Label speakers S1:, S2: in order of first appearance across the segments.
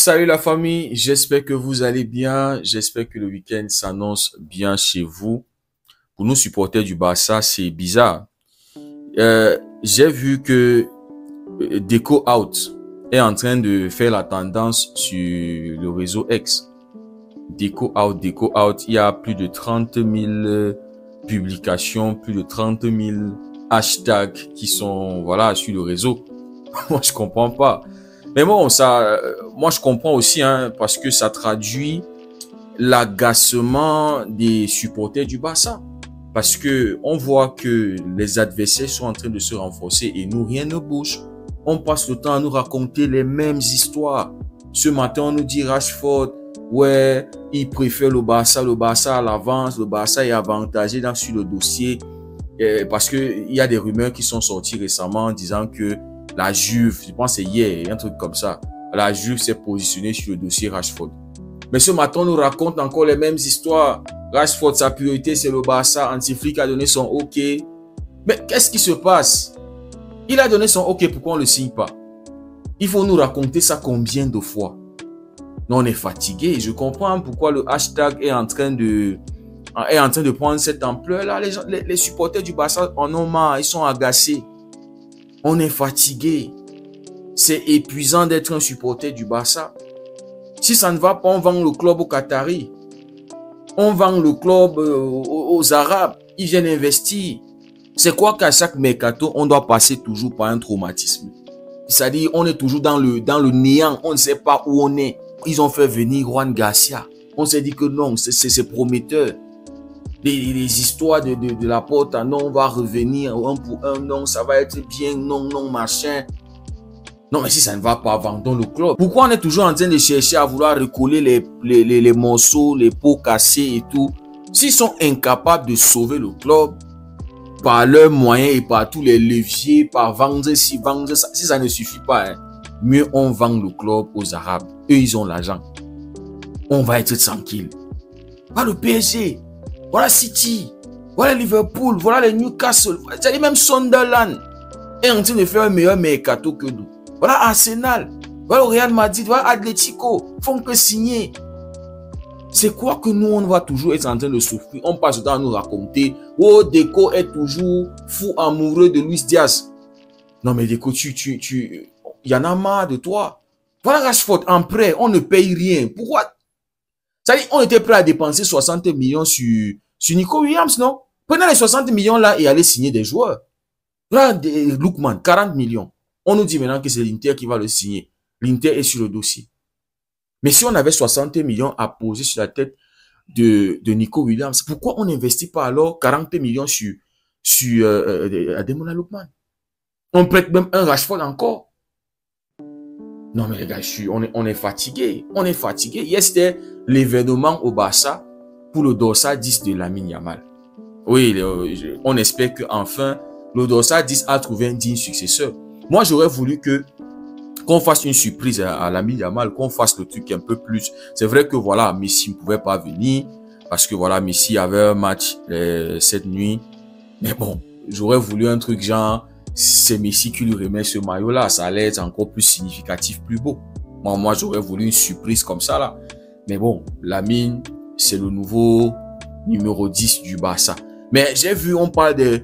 S1: Salut la famille, j'espère que vous allez bien, j'espère que le week-end s'annonce bien chez vous. Pour nous supporters du Barça, c'est bizarre. J'ai vu que Deco Out est en train de faire la tendance sur le réseau X. Deco Out, il y a plus de 30 000 publications, plus de 30 000 hashtags qui sont sur le réseau. Moi, je comprends pas. Mais bon, moi je comprends aussi, parce que ça traduit l'agacement des supporters du Barça. Parce que on voit que les adversaires sont en train de se renforcer et nous, rien ne bouge. On passe le temps à nous raconter les mêmes histoires. Ce matin, on nous dit Rashford, ouais, il préfère le Barça à l'avance, le Barça est avantagé sur le dossier. Parce que il y a des rumeurs qui sont sorties récemment disant que la Juve, je pense que c'est hier, un truc comme ça. La Juve s'est positionnée sur le dossier Rashford. Mais ce matin, on nous raconte encore les mêmes histoires. Rashford, sa priorité, c'est le Barça. Antiflick a donné son OK. Mais qu'est-ce qui se passe? Il a donné son OK, pourquoi on ne le signe pas? Il faut nous raconter ça combien de fois? Non, on est fatigué. Je comprends pourquoi le hashtag est en train de prendre cette ampleur-là. Les supporters du Barça en ont marre, ils sont agacés. On est fatigué. C'est épuisant d'être un supporter du Barça. Si ça ne va pas, on vend le club aux Qataris. On vend le club aux Arabes. Ils viennent investir. C'est quoi qu'à chaque mercato, on doit passer toujours par un traumatisme. C'est-à-dire, on est toujours dans le néant. On ne sait pas où on est. Ils ont fait venir Juan Garcia. On s'est dit que non, c'est prometteur. Les histoires de la porte, non, on va revenir un pour un, non, ça va être bien, non, machin. Non, mais si ça ne va pas, vendons le club. Pourquoi on est toujours en train de chercher à vouloir recoller les morceaux, les pots cassés et tout? S'ils sont incapables de sauver le club par leurs moyens et par tous les leviers, par vendre ci, vendre ça, si ça ne suffit pas, mieux on vend le club aux Arabes. Eux, ils ont l'argent. On va être tranquille. Pas le PSG. Voilà City, voilà Liverpool, voilà les Newcastle, c'est-à-dire même Sunderland est en train de faire un meilleur mercato que nous. Voilà Arsenal, voilà le Real Madrid, voilà Atletico, font que signer. C'est quoi que nous, on va toujours être en train de souffrir? On passe le temps à nous raconter, oh, Deco est toujours fou amoureux de Luis Diaz. Non mais Deco, il y en a marre de toi. Voilà Rashford en prêt, on ne paye rien. Pourquoi? C'est-à-dire, on était prêt à dépenser 60 millions sur Nico Williams, non? Prenez les 60 millions là et allez signer des joueurs. Là, Lookman, 40 millions. On nous dit maintenant que c'est l'Inter qui va le signer. L'Inter est sur le dossier. Mais si on avait 60 millions à poser sur la tête de Nico Williams, pourquoi on n'investit pas alors 40 millions sur Ademola Lookman? On prête même un Rashford encore. Non mais les gars, on est fatigué. On est fatigué. Hier, c'était l'événement au Barça pour le dossard 10 de Lamine Yamal. Oui, on espère qu'enfin, le dossard 10 a trouvé un digne successeur. Moi, j'aurais voulu qu'on fasse une surprise à Lamine Yamal, qu'on fasse le truc un peu plus. C'est vrai que voilà, Messi ne pouvait pas venir parce que voilà, Messi avait un match cette nuit. Mais bon, j'aurais voulu un truc genre... C'est Messi qui lui remet ce maillot-là. Ça allait être encore plus significatif, plus beau. Moi, j'aurais voulu une surprise comme ça, là. Mais bon, Lamine, c'est le nouveau numéro 10 du Barça. Mais j'ai vu, on parle de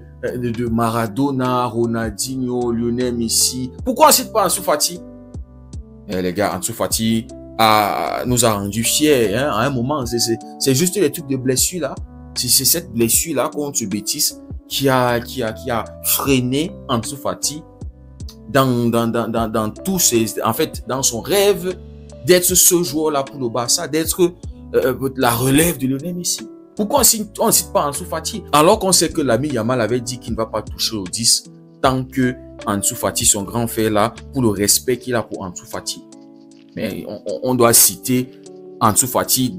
S1: Maradona, Ronaldinho, Lionel Messi. Pourquoi on ne cite pas Ansu Fati? Les gars, Ansu Fati nous a rendu fiers, à un moment. C'est juste les trucs de blessure, là. C'est cette blessure-là contre ce bêtise qui a freiné Ansu Fati dans tous ses, en fait, dans son rêve d'être ce joueur-là pour le Barça, d'être la relève de Lionel Messi. Pourquoi on ne cite pas Ansu Fati? Alors qu'on sait que Lamine Yamal avait dit qu'il ne va pas toucher au 10 tant que Ansu Fati, son grand frère là, pour le respect qu'il a pour Ansu Fati. Mais on doit citer Ansu Fati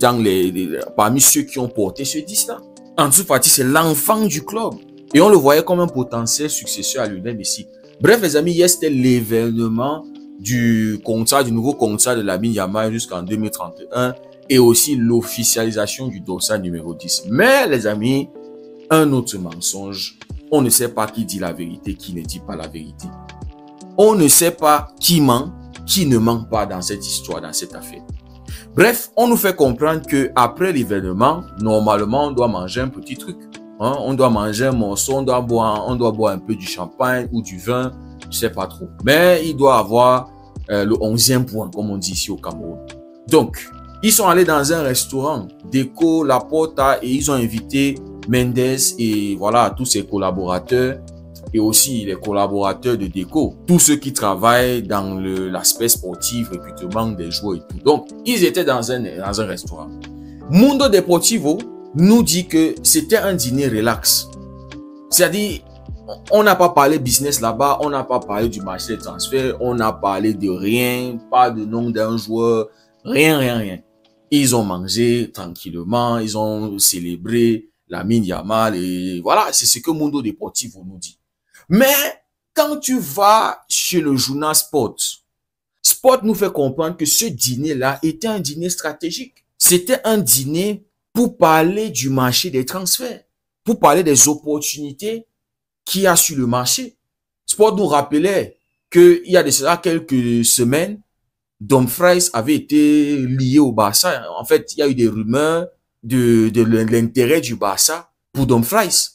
S1: parmi ceux qui ont porté ce 10 là. Ansu Fati, c'est l'enfant du club. Et on le voyait comme un potentiel successeur à Lionel Messi. Bref, les amis, hier, c'était l'événement du nouveau contrat de Lamine Yamal jusqu'en 2031 et aussi l'officialisation du dossard numéro 10. Mais, les amis, un autre mensonge. On ne sait pas qui dit la vérité, qui ne dit pas la vérité. On ne sait pas qui ment qui ne manque pas dans cette histoire, dans cette affaire. Bref, on nous fait comprendre que après l'événement, normalement, on doit manger un petit truc. Hein? On doit manger un morceau, on doit boire un peu du champagne ou du vin, je sais pas trop. Mais il doit avoir le 11e point, comme on dit ici au Cameroun. Donc, ils sont allés dans un restaurant, Deco, Laporta, et ils ont invité Mendes et voilà, tous ses collaborateurs et aussi les collaborateurs de Deco, tous ceux qui travaillent dans l'aspect sportif, recrutement des joueurs et tout. Donc, ils étaient dans un restaurant. Mundo Deportivo nous dit que c'était un dîner relax. C'est-à-dire, on n'a pas parlé business là-bas, on n'a pas parlé du marché des transferts, on n'a parlé de rien, pas de nom d'un joueur, rien. Ils ont mangé tranquillement, ils ont célébré Lamine Yamal et voilà, c'est ce que Mundo Deportivo nous dit. Mais quand tu vas chez le journal Sport nous fait comprendre que ce dîner-là était un dîner stratégique. C'était un dîner pour parler du marché des transferts, pour parler des opportunités qu'il y a sur le marché. Sport nous rappelait qu'il y a de cela quelques semaines, Dumfries avait été lié au Barça. En fait, il y a eu des rumeurs de l'intérêt du Barça pour Dumfries.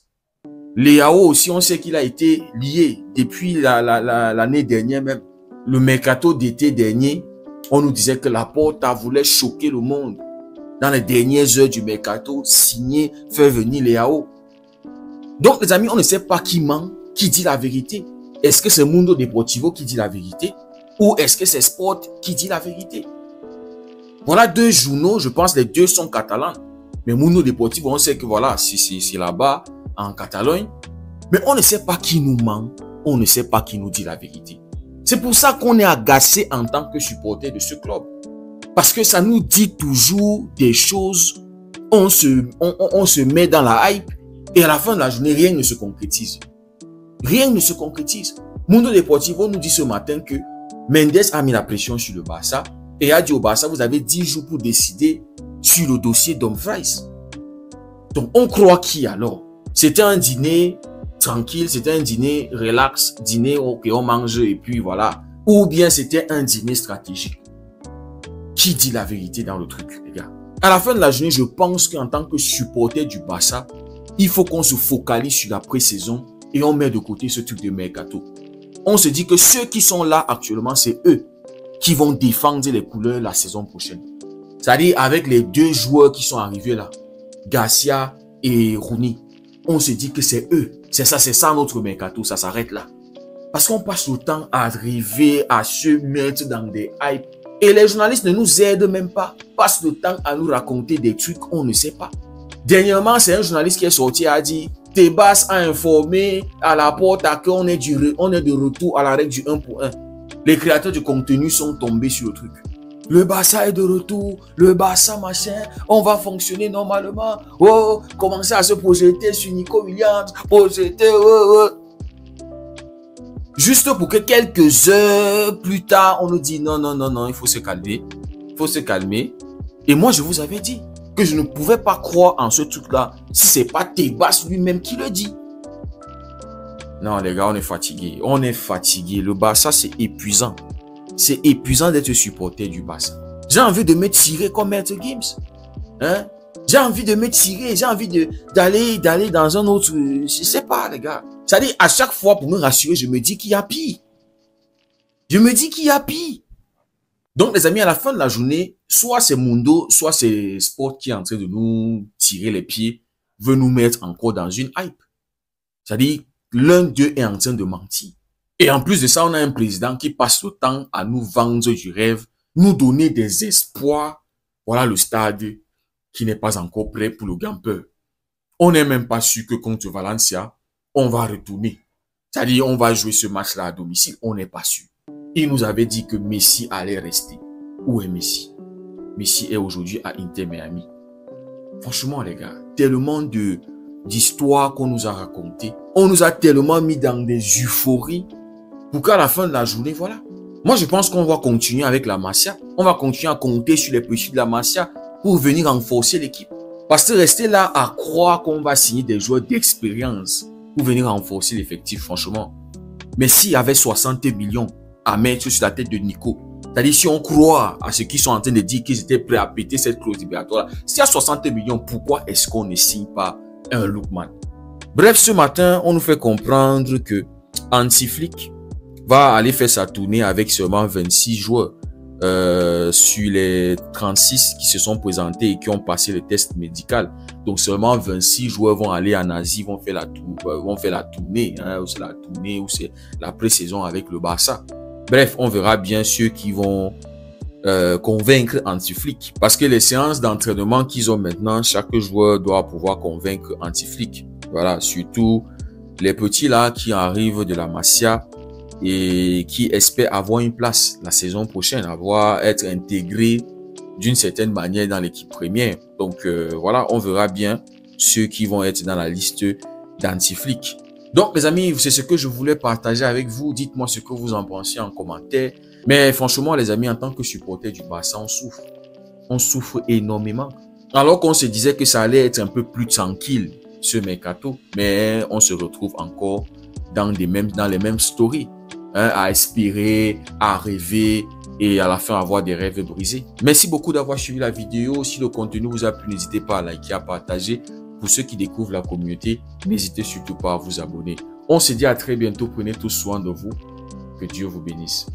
S1: Leao aussi, on sait qu'il a été lié depuis l'année dernière même. Le mercato d'été dernier, on nous disait que Laporta voulait choquer le monde. Dans les dernières heures du mercato, signer, faire venir Leao. Donc, les amis, on ne sait pas qui ment, qui dit la vérité. Est-ce que c'est Mundo Deportivo qui dit la vérité? Ou est-ce que c'est Sport qui dit la vérité? Voilà deux journaux, je pense les deux sont catalans. Mais Mundo Deportivo, on sait que voilà, c'est là-bas, en Catalogne. Mais on ne sait pas qui nous ment, on ne sait pas qui nous dit la vérité. C'est pour ça qu'on est agacé en tant que supporter de ce club. Parce que ça nous dit toujours des choses, on se met dans la hype et à la fin de la journée, rien ne se concrétise. Rien ne se concrétise. Mundo Deportivo nous dit ce matin que Mendes a mis la pression sur le Barça et a dit au Barça, vous avez 10 jours pour décider sur le dossier Dumfries. Donc, on croit qui alors? C'était un dîner tranquille, c'était un dîner relax, dîner ok, on mange et puis voilà. Ou bien c'était un dîner stratégique. Qui dit la vérité dans le truc, les gars? À la fin de la journée, je pense qu'en tant que supporter du Barça, il faut qu'on se focalise sur la pré-saison et on met de côté ce truc de mercato. On se dit que ceux qui sont là actuellement, c'est eux qui vont défendre les couleurs la saison prochaine. C'est-à-dire avec les deux joueurs qui sont arrivés là, Garcia et Rooney, on se dit que c'est eux. C'est ça notre mercato, ça s'arrête là. Parce qu'on passe le temps à arriver à se mettre dans des hypes. Et les journalistes ne nous aident même pas. Passent le temps à nous raconter des trucs qu'on ne sait pas. Dernièrement, c'est un journaliste qui est sorti et a dit Tebas a informé à Laporta qu'on est de retour à la règle du 1 pour 1. Les créateurs de contenu sont tombés sur le truc. Le Barça est de retour, le Barça machin, on va fonctionner normalement. Oh, commencer à se projeter sur Nico Williams, Juste pour que quelques heures plus tard, on nous dit non, il faut se calmer. Il faut se calmer. Et moi, je vous avais dit que je ne pouvais pas croire en ce truc-là si c'est pas Tebas lui-même qui le dit. Non, les gars, on est fatigué. On est fatigué. Le Barça, c'est épuisant. C'est épuisant d'être supporter du Barça. J'ai envie de me tirer comme Maître Gims. Hein? J'ai envie de me tirer. J'ai envie d'aller dans un autre... Je sais pas, les gars. C'est-à-dire, à chaque fois, pour me rassurer, je me dis qu'il y a pire. Je me dis qu'il y a pire. Donc, les amis, à la fin de la journée, soit c'est Mundo, soit c'est Sport qui est en train de nous tirer les pieds, veut nous mettre encore dans une hype. C'est-à-dire, l'un d'eux est en train de mentir. Et en plus de ça, on a un président qui passe le temps à nous vendre du rêve, nous donner des espoirs. Voilà le stade qui n'est pas encore prêt pour le Gamper. On n'est même pas sûr que contre Valencia, on va retourner. C'est-à-dire, on va jouer ce match-là à domicile. On n'est pas sûr. Il nous avait dit que Messi allait rester. Où est Messi? Messi est aujourd'hui à Inter Miami. Franchement, les gars, tellement d'histoires qu'on nous a racontées. On nous a tellement mis dans des euphories pour qu'à la fin de la journée, voilà. Moi, je pense qu'on va continuer avec la Masia. On va continuer à compter sur les petits de la Masia pour venir renforcer l'équipe. Parce que rester là à croire qu'on va signer des joueurs d'expérience pour venir renforcer l'effectif, franchement. Mais s'il y avait 60 millions à mettre sur la tête de Nico, C'est-à-dire, si on croit à ce qu'ils sont en train de dire qu'ils étaient prêts à péter cette clause libératoire, s'il y a 60 millions, pourquoi est-ce qu'on ne signe pas un Lookman? Bref, ce matin, on nous fait comprendre que Hansi va aller faire sa tournée avec seulement 26 joueurs sur les 36 qui se sont présentés et qui ont passé le test médical. Donc seulement 26 joueurs vont aller en Asie, vont faire la tournée, hein, ou c'est la tournée ou c'est la pré-saison avec le Barça. Bref, on verra bien ceux qui vont convaincre Hansi Flick, parce que les séances d'entraînement qu'ils ont maintenant, chaque joueur doit pouvoir convaincre Hansi Flick. Voilà, surtout les petits là qui arrivent de la Masia et qui espèrent avoir une place la saison prochaine, être intégrés d'une certaine manière dans l'équipe première. Donc voilà, on verra bien ceux qui vont être dans la liste d'Hansi Flick. Donc les amis, c'est ce que je voulais partager avec vous. Dites-moi ce que vous en pensez en commentaire. Mais franchement les amis, en tant que supporter du Barça, on souffre. On souffre énormément. Alors qu'on se disait que ça allait être un peu plus tranquille ce mercato, mais on se retrouve encore dans les mêmes stories, hein, à aspirer, à rêver et à la fin avoir des rêves brisés. Merci beaucoup d'avoir suivi la vidéo. Si le contenu vous a plu, n'hésitez pas à liker, à partager. Pour ceux qui découvrent la communauté, n'hésitez surtout pas à vous abonner. On se dit à très bientôt. Prenez tous soin de vous. Que Dieu vous bénisse.